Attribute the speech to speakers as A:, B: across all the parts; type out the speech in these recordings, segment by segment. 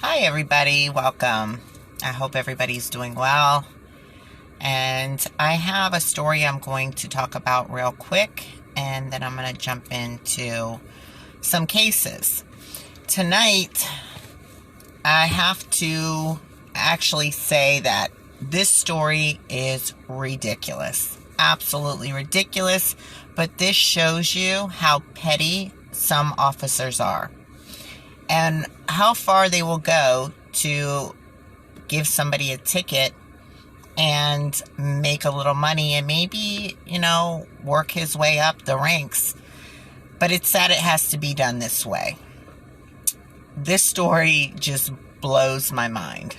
A: Hi, everybody. Welcome. I hope everybody's doing well. And I have a story I'm going to talk about real quick, and then I'm going to jump into some cases. Tonight, I have to actually say that this story is ridiculous. Absolutely ridiculous. But this shows you how petty some officers are and how far they will go to give somebody a ticket and make a little money and maybe, work his way up the ranks. But it's sad it has to be done this way. This story just blows my mind.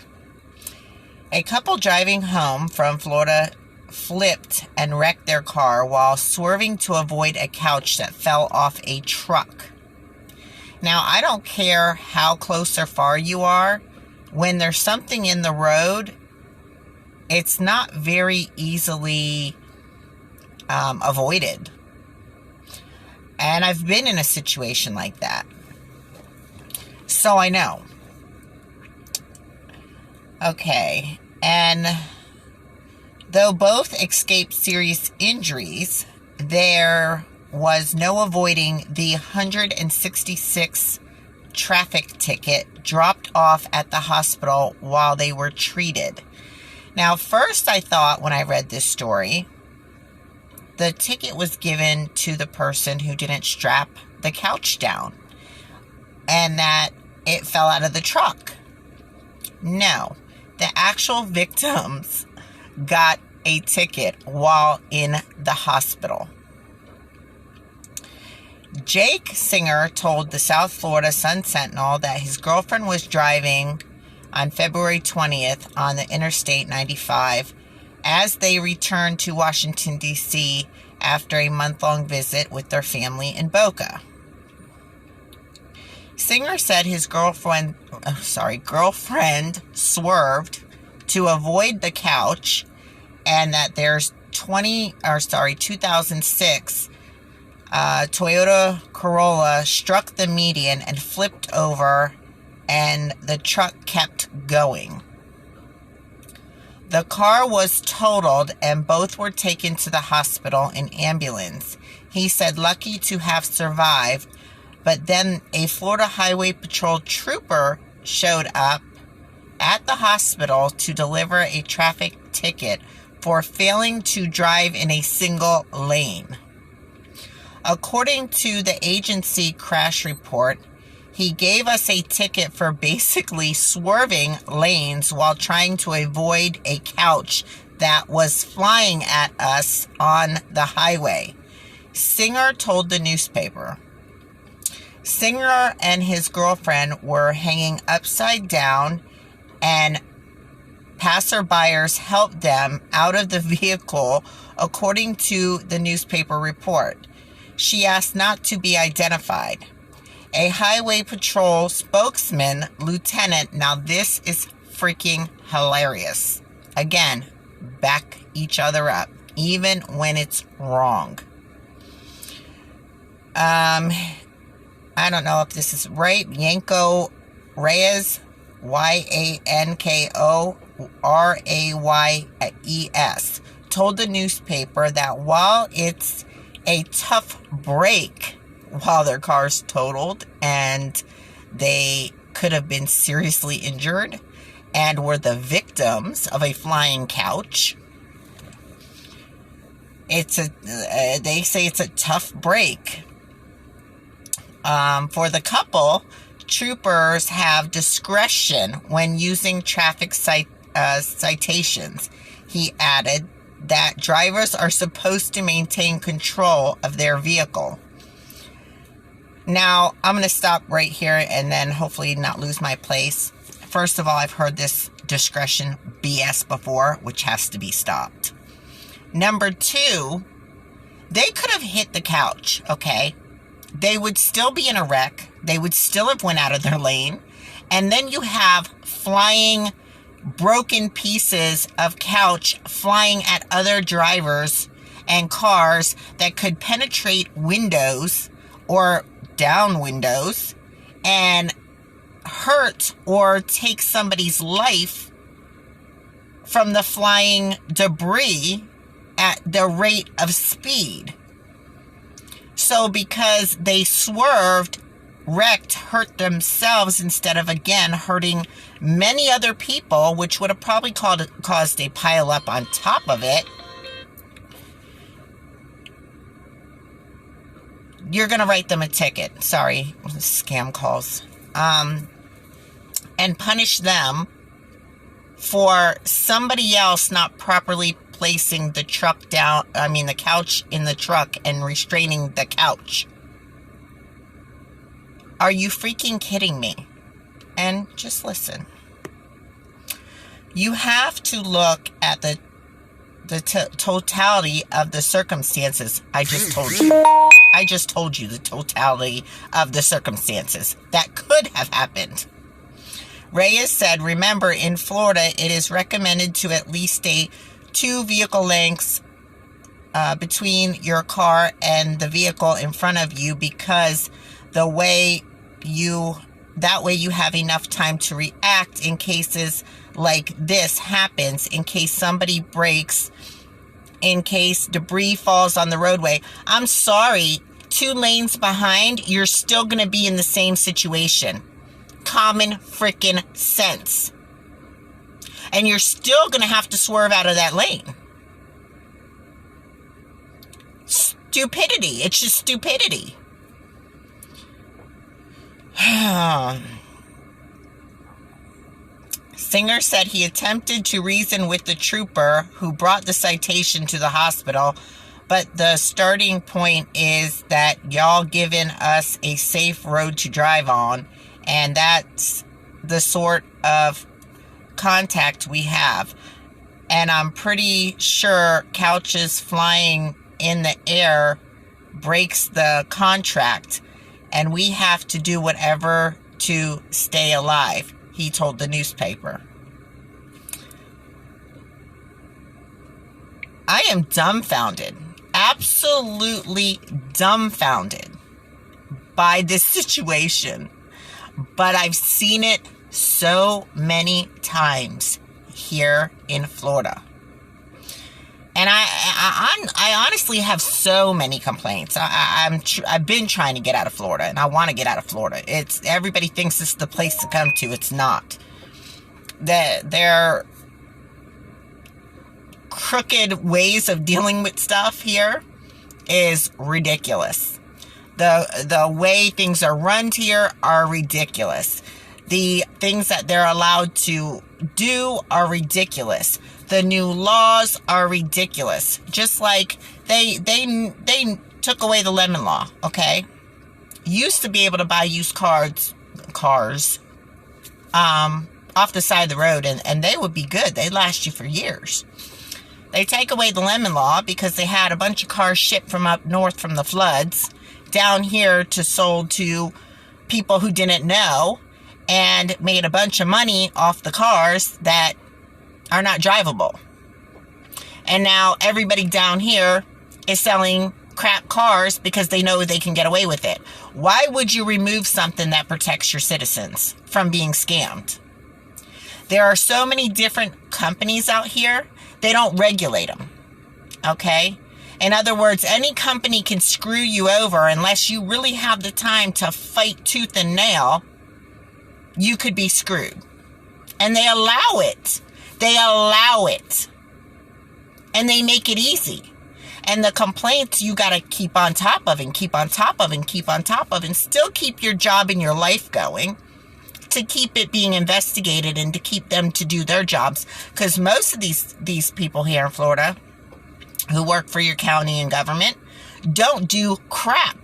A: A couple driving home from Florida flipped and wrecked their car while swerving to avoid a couch that fell off a truck. Now, I don't care how close or far you are. When there's something in the road, it's not very easily avoided. And I've been in a situation like that. So I know. Okay. And though both escaped serious injuries, there was no avoiding the 166 traffic ticket dropped off at the hospital while they were treated. Now, first I thought when I read this story, the ticket was given to the person who didn't strap the couch down and that it fell out of the truck. No, the actual victims got a ticket while in the hospital. Jake Singer told the South Florida Sun-Sentinel that his girlfriend was driving on February 20th on the Interstate 95 as they returned to Washington, D.C. after a month-long visit with their family in Boca. Singer said his girlfriend swerved to avoid the couch and that there's 2006 Toyota Corolla struck the median and flipped over, and the truck kept going. The car was totaled and both were taken to the hospital in ambulance. He said lucky to have survived, but then a Florida Highway Patrol trooper showed up at the hospital to deliver a traffic ticket for failing to drive in a single lane. According to the agency crash report, he gave us a ticket for basically swerving lanes while trying to avoid a couch that was flying at us on the highway, Singer told the newspaper. Singer and his girlfriend were hanging upside down, and passerbyers helped them out of the vehicle, according to the newspaper report. She asked not to be identified. A Highway Patrol spokesman, Lieutenant, now this is freaking hilarious. Again, back each other up, even when it's wrong. I don't know if this is right. Yanko Reyes, Yanko Reyes, told the newspaper that while it's a tough break while their car's totaled and they could have been seriously injured and were the victims of a flying couch, they say it's a tough break. For the couple, troopers have discretion when using traffic citations. He added that drivers are supposed to maintain control of their vehicle. Now, I'm going to stop right here and then hopefully not lose my place. First of all, I've heard this discretion BS before, which has to be stopped. Number two, they could have hit the couch, okay? They would still be in a wreck. They would still have went out of their lane. And then you have flying broken pieces of couch flying at other drivers and cars that could penetrate windows or down windows and hurt or take somebody's life from the flying debris at the rate of speed. So because they swerved, wrecked, hurt themselves instead of, again, hurting many other people, which would have probably caused a pile up on top of it, you're going to write them a ticket. Sorry, scam calls. And punish them for somebody else not properly placing the the couch in the truck and restraining the couch. Are you freaking kidding me? And just listen. You have to look at the totality of the circumstances. I just told you the totality of the circumstances that could have happened. Reyes said, remember, in Florida, it is recommended to at least stay 2 vehicle lengths between your car and the vehicle in front of you, because that way you have enough time to react in cases like this happens, in case somebody breaks, in case debris falls on the roadway. I'm sorry, 2 lanes behind, you're still going to be in the same situation. Common freaking sense. And you're still going to have to swerve out of that lane. Stupidity. It's just stupidity. Singer said he attempted to reason with the trooper who brought the citation to the hospital, but the starting point is that y'all giving us a safe road to drive on, and that's the sort of contact we have. And I'm pretty sure couches flying in the air breaks the contract, and we have to do whatever to stay alive, he told the newspaper. I am dumbfounded, absolutely dumbfounded by this situation. But I've seen it so many times here in Florida. And I honestly have so many complaints. I've been trying to get out of Florida, and I want to get out of Florida. Everybody thinks it's the place to come to. It's not. Their crooked ways of dealing with stuff here is ridiculous. The way things are run here are ridiculous. The things that they're allowed to do are ridiculous. The new laws are ridiculous. Just like they took away the lemon law, okay? Used to be able to buy used cars off the side of the road, and they would be good. They'd last you for years. They take away the lemon law because they had a bunch of cars shipped from up north from the floods down here to sold to people who didn't know, and made a bunch of money off the cars that are not drivable. And now everybody down here is selling crap cars because they know they can get away with it. Why would you remove something that protects your citizens from being scammed? There are so many different companies out here, they don't regulate them. Okay? In other words, any company can screw you over unless you really have the time to fight tooth and nail. You could be screwed. And they allow it. They allow it. And they make it easy. And the complaints you got to keep on top of and keep on top of and keep on top of and still keep your job and your life going, to keep it being investigated and to keep them to do their jobs. Because most of these people here in Florida who work for your county and government don't do crap.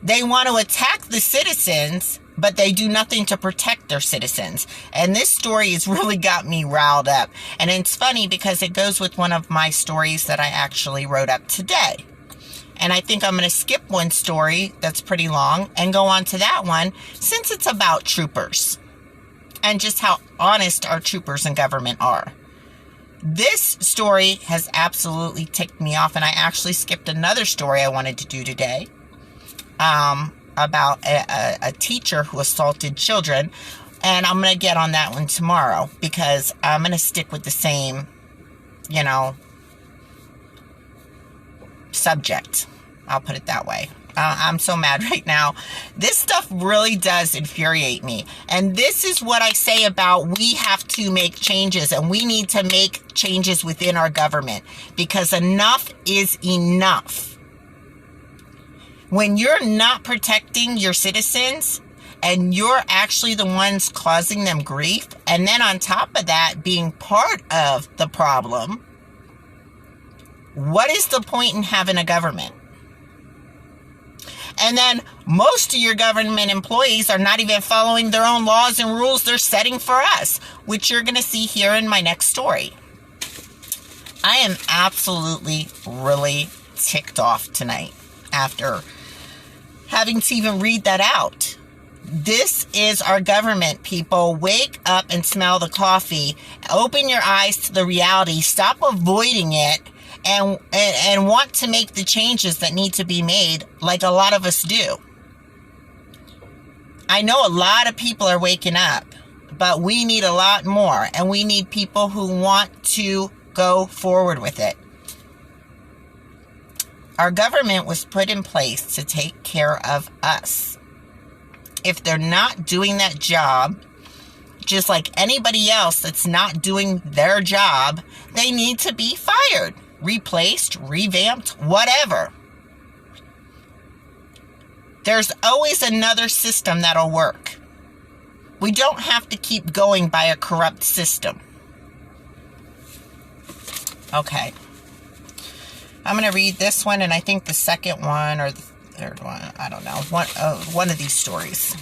A: They want to attack the citizens, but they do nothing to protect their citizens. And this story has really got me riled up. And it's funny because it goes with one of my stories that I actually wrote up today. And I think I'm going to skip one story that's pretty long and go on to that one, since it's about troopers and just how honest our troopers and government are. This story has absolutely ticked me off, and I actually skipped another story I wanted to do today. about a teacher who assaulted children. And I'm going to get on that one tomorrow because I'm going to stick with the same, subject. I'll put it that way. I'm so mad right now. This stuff really does infuriate me. And this is what I say about we have to make changes, and we need to make changes within our government because enough is enough. When you're not protecting your citizens and you're actually the ones causing them grief, and then on top of that being part of the problem, what is the point in having a government? And then most of your government employees are not even following their own laws and rules they're setting for us, which you're going to see here in my next story. I am absolutely really ticked off tonight after having to even read that out. This is our government, people. Wake up and smell the coffee. Open your eyes to the reality. Stop avoiding it. And want to make the changes that need to be made like a lot of us do. I know a lot of people are waking up, but we need a lot more, and we need people who want to go forward with it. Our government was put in place to take care of us. If they're not doing that job, just like anybody else that's not doing their job, they need to be fired. Replaced, revamped, whatever. There's always another system that'll work. We don't have to keep going by a corrupt system. Okay. I'm going to read this one, and I think the second one or the third one, I don't know. One of these stories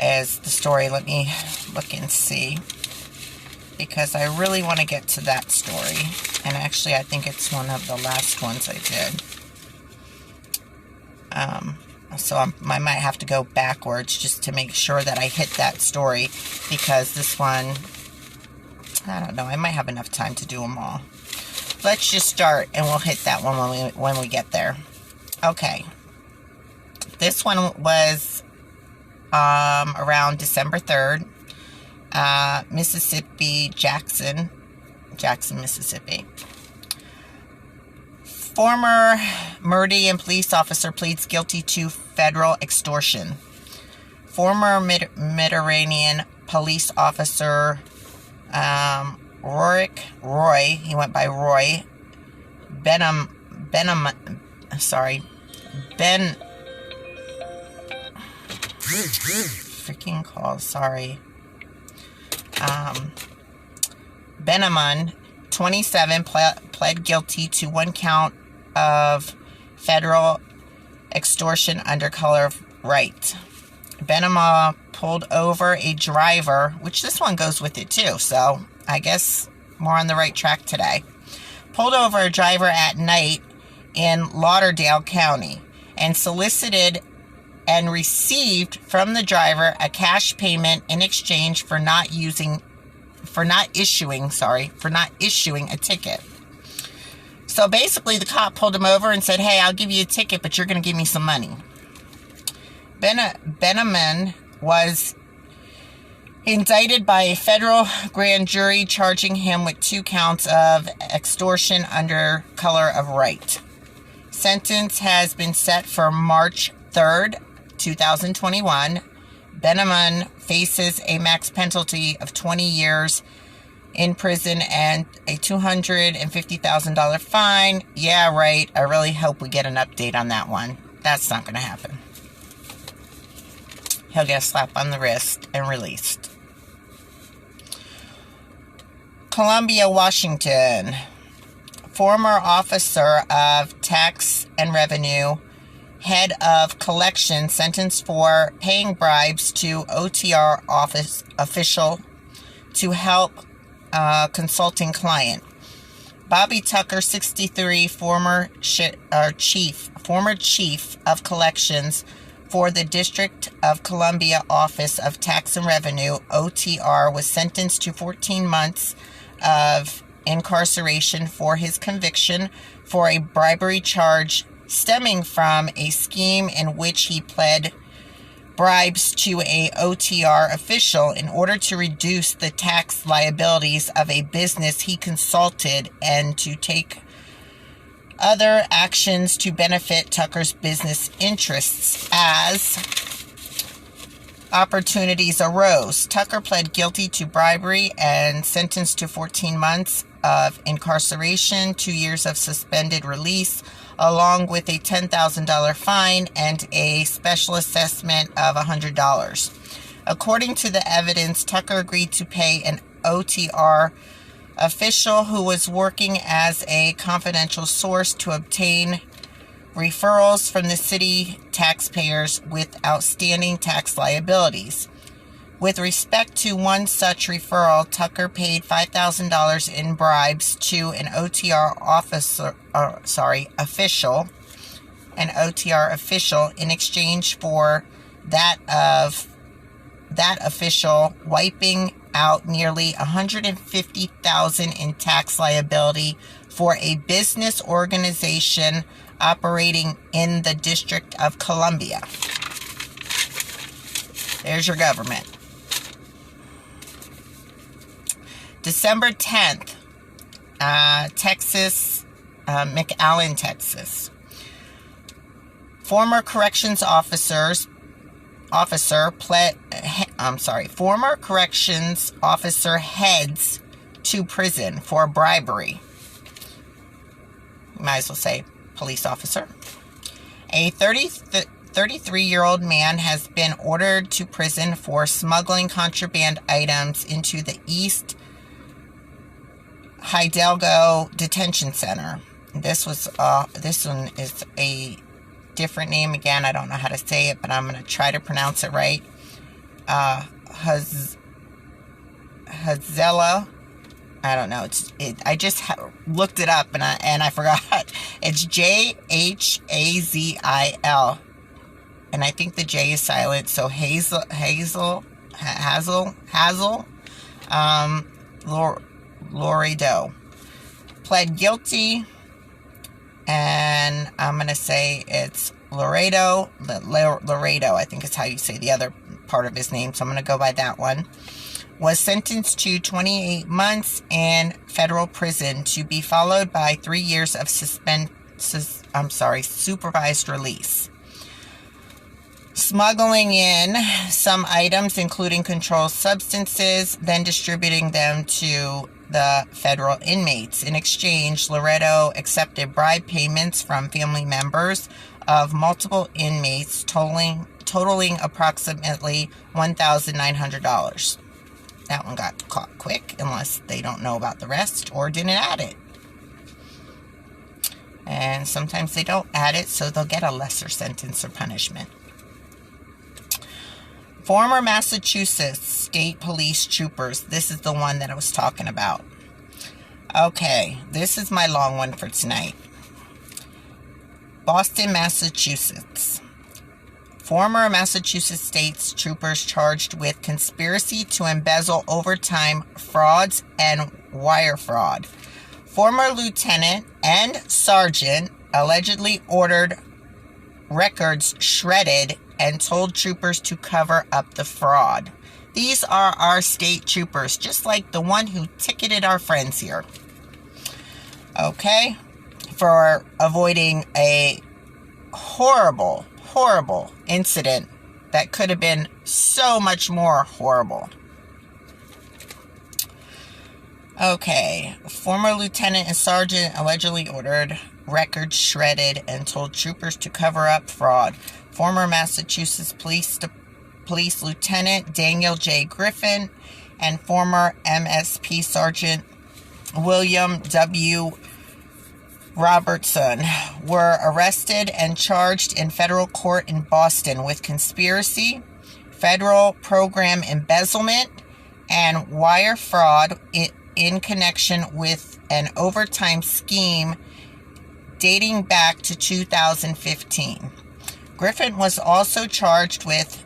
A: is the story. Let me look and see, because I really want to get to that story. And actually, I think it's one of the last ones I did. So I might have to go backwards just to make sure that I hit that story, because this one, I don't know, I might have enough time to do them all. Let's just start, and we'll hit that one when we get there. Okay. This one was around December 3rd. Mississippi, Jackson, Mississippi. Former Meridian police officer pleads guilty to federal extortion. Former Mediterranean police officer Roy, he went by Roy Benaman, 27, pled guilty to one count of federal extortion under color of right. Benaman pulled over a driver, which this one goes with it too, so I guess more on the right track today. Pulled over a driver at night in Lauderdale County and solicited and received from the driver a cash payment in exchange for not issuing a ticket. So basically, the cop pulled him over and said, "Hey, I'll give you a ticket, but you're going to give me some money." Benaman was indicted by a federal grand jury, charging him with 2 counts of extortion under color of right. Sentence has been set for March 3rd, 2021. Benaman faces a max penalty of 20 years in prison and a $250,000 fine. Yeah, right. I really hope we get an update on that one. That's not going to happen. He'll get a slap on the wrist and released. Columbia, Washington. Former officer of tax and revenue, head of collection, sentenced for paying bribes to OTR office official to help consulting client. Bobby Tucker, 63, former chief of collections for the District of Columbia Office of Tax and Revenue, OTR, was sentenced to 14 months of incarceration for his conviction for a bribery charge stemming from a scheme in which he pled bribes to a OTR official in order to reduce the tax liabilities of a business he consulted and to take other actions to benefit Tucker's business interests as opportunities arose. Tucker pled guilty to bribery and sentenced to 14 months of incarceration, 2 years of suspended release, along with a $10,000 fine and a special assessment of $100. According to the evidence, Tucker agreed to pay an OTR official who was working as a confidential source to obtain referrals from the city taxpayers with outstanding tax liabilities. With respect to one such referral, Tucker paid $5,000 in bribes to an OTR official in exchange for that official wiping out nearly $150,000 in tax liability for a business organization operating in the District of Columbia. There's your government. December 10th, Texas, McAllen, Texas. Former corrections officer heads to prison for bribery. You might as well say police officer. A 33-year-old man has been ordered to prison for smuggling contraband items into the East Hidalgo Detention Center. This one is a different name. Again, I don't know how to say it, but I'm going to try to pronounce it right. Hazela. I don't know. I just looked it up and I forgot. It's Jhazil, and I think the J is silent. So Hazel, Laredo pled guilty, and I'm gonna say it's Laredo. I think is how you say the other part of his name. So I'm gonna go by that one. Was sentenced to 28 months in federal prison to be followed by 3 years of supervised release. Smuggling in some items, including controlled substances, then distributing them to the federal inmates. In exchange, Laredo accepted bribe payments from family members of multiple inmates, totaling approximately $1,900. That one got caught quick, unless they don't know about the rest or didn't add it. And sometimes they don't add it, so they'll get a lesser sentence or punishment. Former Massachusetts State Police troopers. This is the one that I was talking about. Okay, this is my long one for tonight. Boston, Massachusetts. Former Massachusetts State troopers charged with conspiracy to embezzle overtime frauds and wire fraud. Former lieutenant and sergeant allegedly ordered records shredded and told troopers to cover up the fraud. These are our state troopers, just like the one who ticketed our friends here. Okay? For avoiding a horrible incident that could have been so much more horrible. Okay. Former lieutenant and sergeant allegedly ordered records shredded and told troopers to cover up fraud. Former Massachusetts Police Lieutenant Daniel J. Griffin and former MSP Sergeant William W. Robertson were arrested and charged in federal court in Boston with conspiracy, federal program embezzlement, and wire fraud in connection with an overtime scheme dating back to 2015. Griffin was also charged with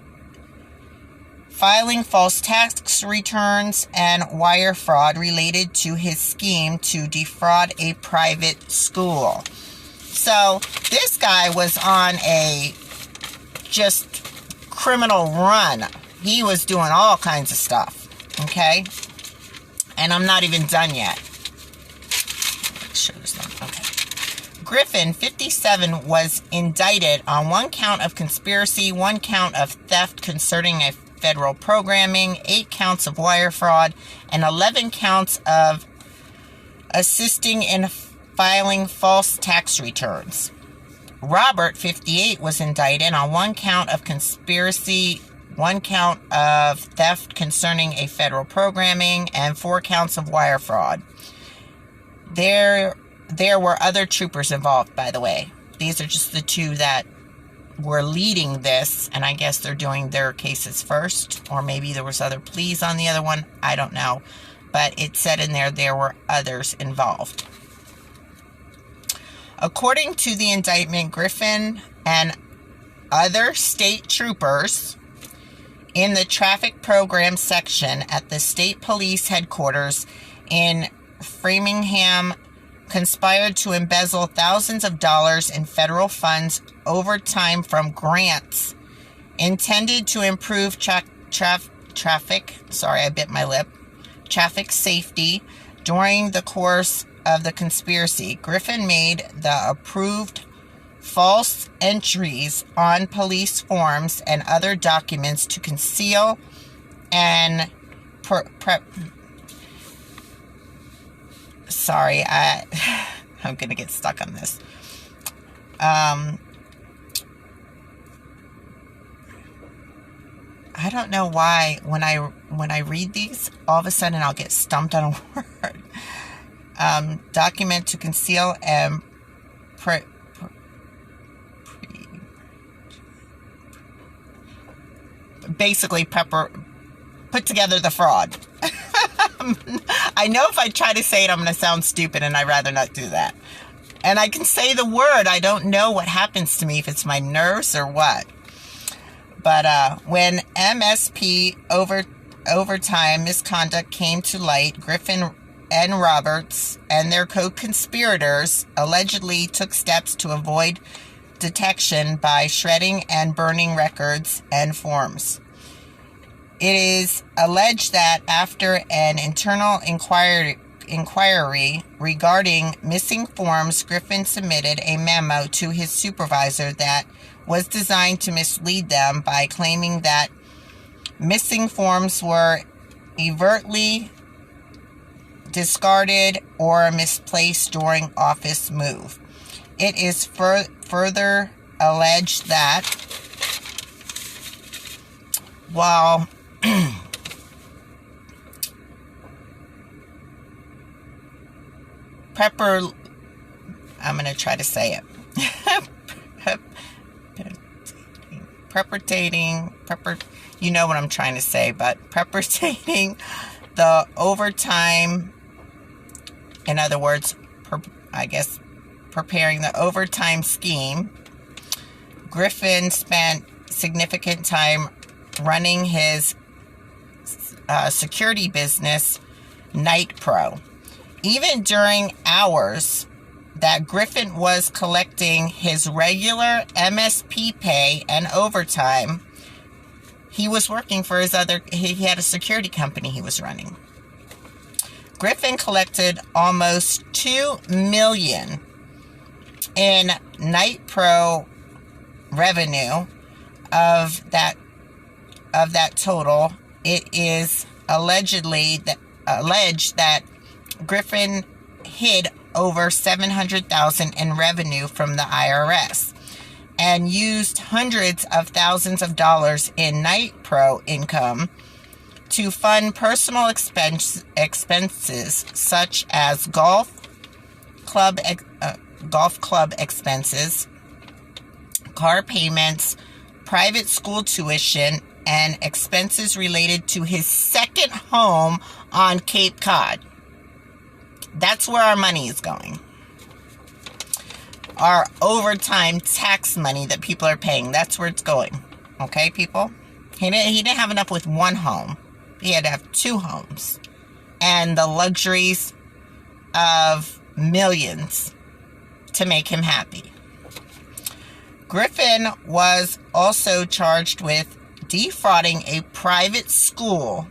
A: filing false tax returns and wire fraud related to his scheme to defraud a private school. So this guy was on a just criminal run. He was doing all kinds of stuff. Okay? And I'm not even done yet. Okay. Griffin, 57, was indicted on 1 count of conspiracy, 1 count of theft concerning a federal programming, 8 counts of wire fraud, and 11 counts of assisting in filing false tax returns. Robert, 58, was indicted on 1 count of conspiracy, 1 count of theft concerning a federal programming, and 4 counts of wire fraud. There were other troopers involved, by the way. These are just the 2 that were leading this, and I guess they're doing their cases first, or maybe there was other pleas on the other one. I don't know. But it said in there were others involved. According to the indictment, Griffin and other state troopers in the traffic program section at the state police headquarters in Framingham conspired to embezzle thousands of dollars in federal funds over time from grants intended to improve traffic safety. During the course of the conspiracy, Griffin made the approved false entries on police forms and other documents to conceal and I'm going to get stuck on this. I don't know why when I read these, all of a sudden I'll get stumped on a word. Document to conceal and basically put together the fraud. I know if I try to say it, I'm going to sound stupid, and I'd rather not do that. And I can say the word. I don't know what happens to me, if it's my nerves or what. But when MSP overtime misconduct came to light, Griffin and Roberts and their co-conspirators allegedly took steps to avoid detection by shredding and burning records and forms. It is alleged that after an internal inquiry regarding missing forms, Griffin submitted a memo to his supervisor that was designed to mislead them by claiming that missing forms were overtly discarded or misplaced during office move. It is further alleged that while I'm going to try to say it. You know what I'm trying to say, but perpetrating the overtime, in other words, preparing the overtime scheme, Griffin spent significant time running his security business, Night Pro. Even during hours that Griffin was collecting his regular MSP pay and overtime, he was working for he had a security company he was running. Griffin collected almost $2 million in Night Pro revenue. Of that total, it is alleged that Griffin hid over $700,000 in revenue from the IRS and used hundreds of thousands of dollars in Night Pro income to fund personal expenses such as golf club expenses, car payments, private school tuition, and expenses related to his second home on Cape Cod. That's where our money is going. Our overtime tax money that people are paying, that's where it's going. Okay, people? He didn't have enough with one home. He had to have 2 homes. And the luxuries of millions. to make him happy. Griffin was also charged with defrauding a private school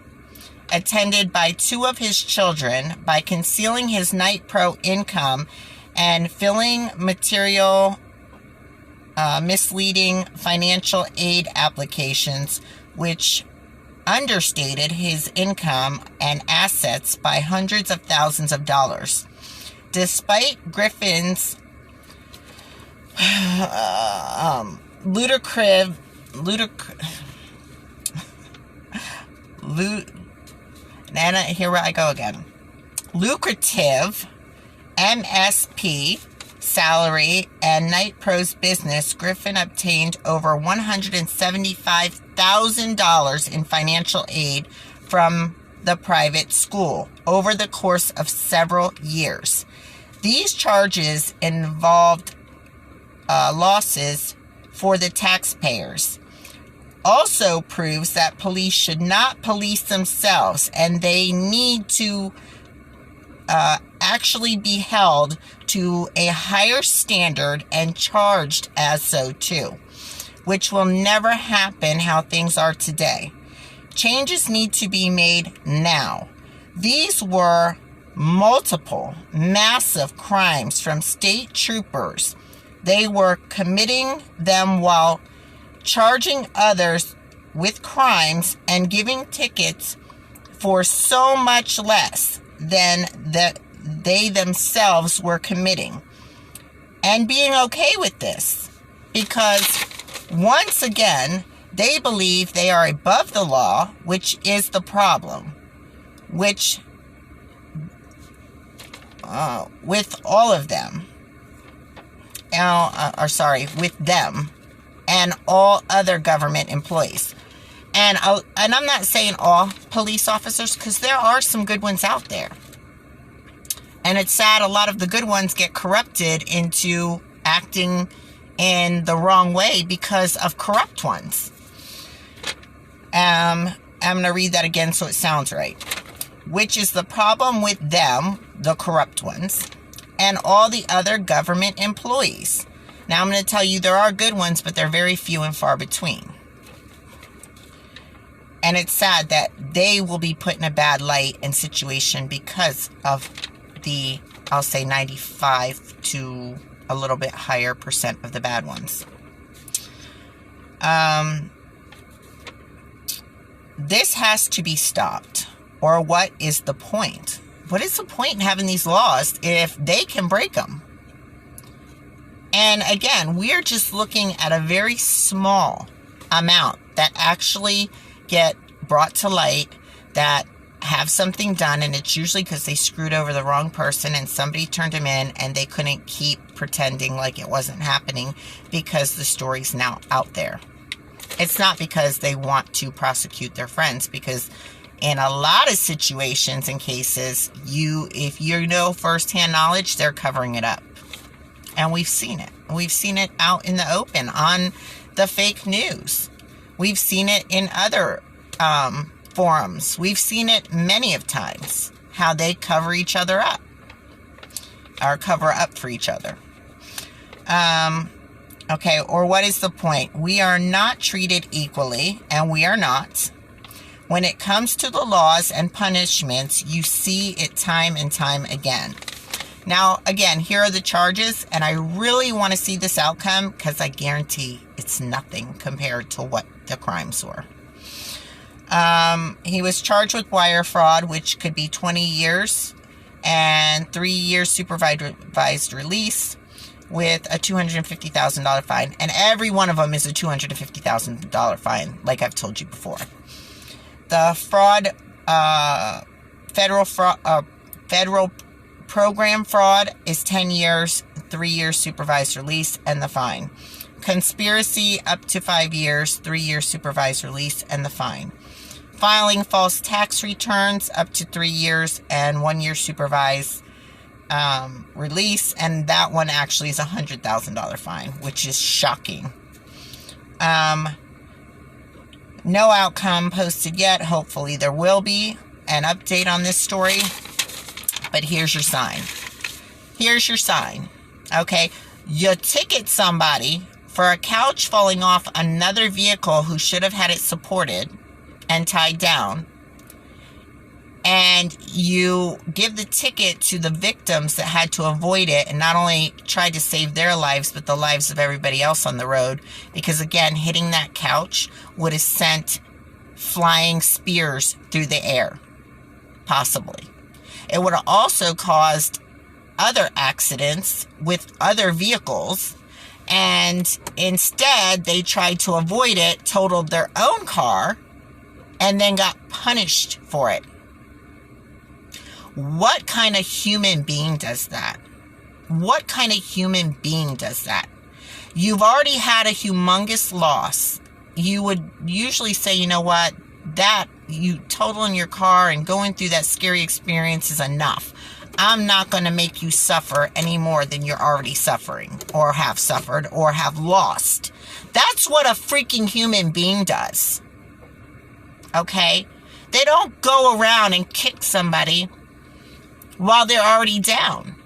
A: attended by 2 of his children by concealing his Night Pro income and filling material misleading financial aid applications, which understated his income and assets by hundreds of thousands of dollars. Despite Griffin's lucrative MSP salary and Night Pro's business, Griffin obtained over $175,000 in financial aid from the private school over the course of several years. These charges involved losses for the taxpayers. Also proves that police should not police themselves, and they need to actually be held to a higher standard and charged as so too, which will never happen how things are today. Changes need to be made now. These were multiple, massive crimes from state troopers. They were committing them while charging others with crimes and giving tickets for so much less than they themselves were committing. And being okay with this, because once again, they believe they are above the law, which is the problem, which with all of them, with them and all other government employees. And I'm not saying all police officers, because there are some good ones out there. And it's sad a lot of the good ones get corrupted into acting in the wrong way because of corrupt ones. I'm going to read that again so it sounds right. Which is the problem with them, the corrupt ones, and all the other government employees. Now I'm going to tell you there are good ones, but they're very few and far between. And it's sad that they will be put in a bad light and situation because of the, I'll say 95 to a little bit higher % of the bad ones. This has to be stopped. Or what is the point? What is the point in having these laws if they can break them? And again, we're just looking at a very small amount that actually get brought to light, that have something done, and it's usually because they screwed over the wrong person and somebody turned them in and they couldn't keep pretending like it wasn't happening because the story's now out there. It's not because they want to prosecute their friends, because in a lot of situations and cases, if you know firsthand knowledge, they're covering it up. And we've seen it. We've seen it out in the open on the fake news. We've seen it in other forums. We've seen it many of times, how they cover each other up, or cover up for each other. Okay, or what is the point? We are not treated equally, and we are not. When it comes to the laws and punishments, you see it time and time again. Now, again, here are the charges, and I really want to see this outcome because I guarantee it's nothing compared to what the crimes were. He was charged with wire fraud, which could be 20 years and 3 years supervised release with a $250,000 fine. And every one of them is a $250,000 fine, like I've told you before. The federal program fraud is 10 years, 3 years supervised release, and the fine. Conspiracy up to 5 years, 3 years supervised release, and the fine. Filing false tax returns up to 3 years and 1 year supervised release, and that one actually is a $100,000 fine, which is shocking. No outcome posted yet. Hopefully there will be an update on this story. But here's your sign. Here's your sign. Okay, you ticket somebody for a couch falling off another vehicle who should have had it supported and tied down, and you give the ticket to the victims that had to avoid it and not only tried to save their lives but the lives of everybody else on the road, because again, hitting that couch would have sent flying spears through the air, possibly. It would have also caused other accidents with other vehicles, and instead they tried to avoid it, totaled their own car, and then got punished for it. What kind of human being does that? What kind of human being does that? You've already had a humongous loss. You would usually say, you know what, that you totaling your car and going through that scary experience is enough. I'm not going to make you suffer any more than you're already suffering, or have suffered, or have lost. That's what a freaking human being does. Okay? They don't go around and kick somebody while they're already down.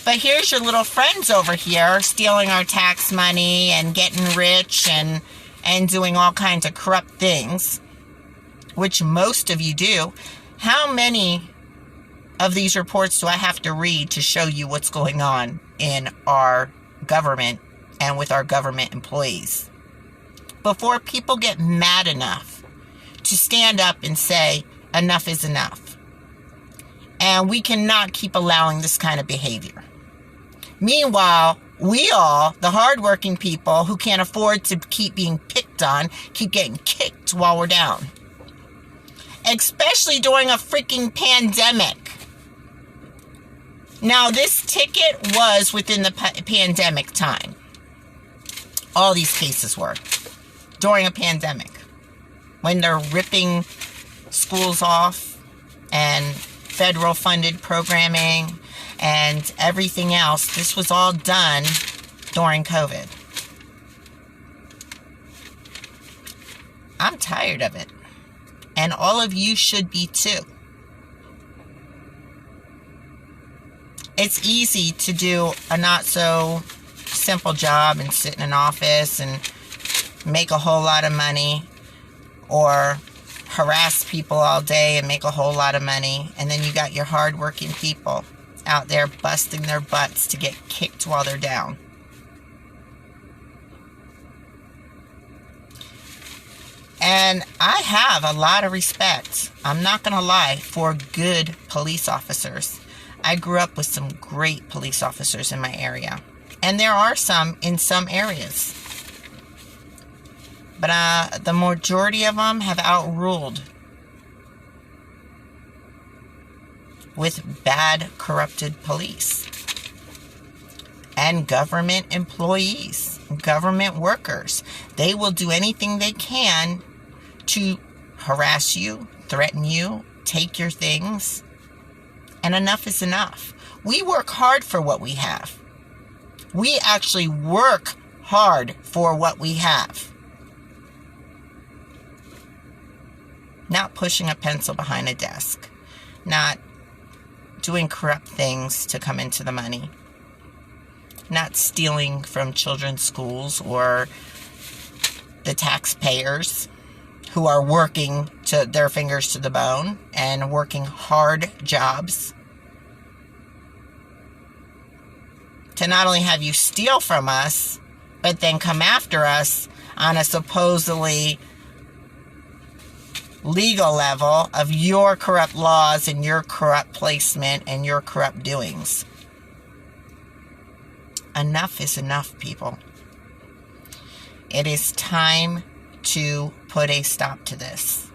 A: But here's your little friends over here stealing our tax money and getting rich and doing all kinds of corrupt things, which most of you do. How many of these reports do I have to read to show you what's going on in our government and with our government employees before people get mad enough to stand up and say enough is enough? And we cannot keep allowing this kind of behavior. Meanwhile, we all, the hardworking people who can't afford to keep being picked on, keep getting kicked while we're down. Especially during a freaking pandemic. Now, this ticket was within the pandemic time. All these cases were during a pandemic, when they're ripping schools off and federal funded programming and everything else. This was all done during COVID. I'm tired of it. And all of you should be too. It's easy to do a not so simple job and sit in an office and make a whole lot of money, or harass people all day and make a whole lot of money. And then you got your hardworking people out there busting their butts to get kicked while they're down. And I have a lot of respect, I'm not going to lie, for good police officers. I grew up with some great police officers in my area. And there are some in some areas. But the majority of them have outruled with bad, corrupted police. And government employees, government workers. They will do anything they can to harass you, threaten you, take your things. And enough is enough. We work hard for what we have. We actually work hard for what we have. Not pushing a pencil behind a desk. Not doing corrupt things to come into the money. Not stealing from children's schools or the taxpayers who are working to their fingers to the bone and working hard jobs to not only have you steal from us, but then come after us on a supposedly legal level of your corrupt laws and your corrupt placement and your corrupt doings. Enough is enough, people. It is time to put a stop to this.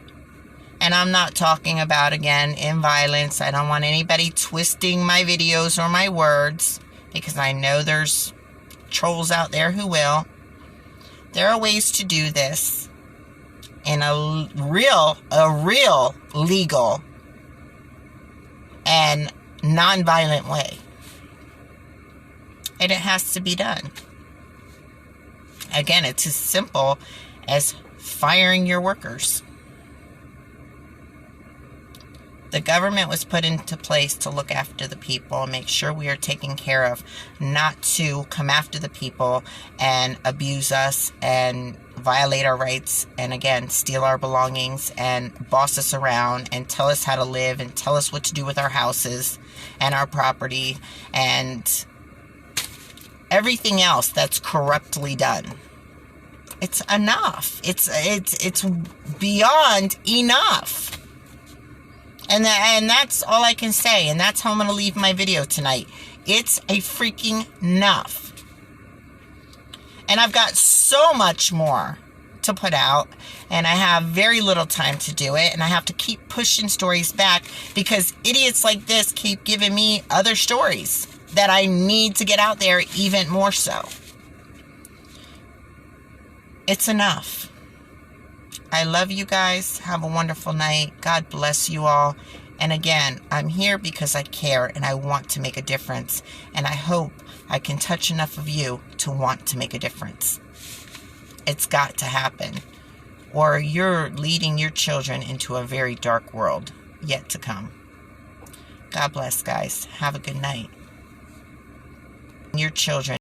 A: And I'm not talking about, again, in violence. I don't want anybody twisting my videos or my words, because I know there's trolls out there who will. There are ways to do this in a real legal and non-violent way. And it has to be done. Again, it's as simple as firing your workers. The government was put into place to look after the people and make sure we are taken care of, not to come after the people and abuse us and violate our rights and, again, steal our belongings and boss us around and tell us how to live and tell us what to do with our houses and our property and everything else that's corruptly done. It's enough. It's beyond enough. And that's all I can say. And that's how I'm going to leave my video tonight. It's a freaking enough. And I've got so much more to put out. And I have very little time to do it. And I have to keep pushing stories back because idiots like this keep giving me other stories that I need to get out there even more so. It's enough. I love you guys. Have a wonderful night. God bless you all. And again, I'm here because I care and I want to make a difference. And I hope I can touch enough of you to want to make a difference. It's got to happen. Or you're leading your children into a very dark world yet to come. God bless, guys. Have a good night. Your children.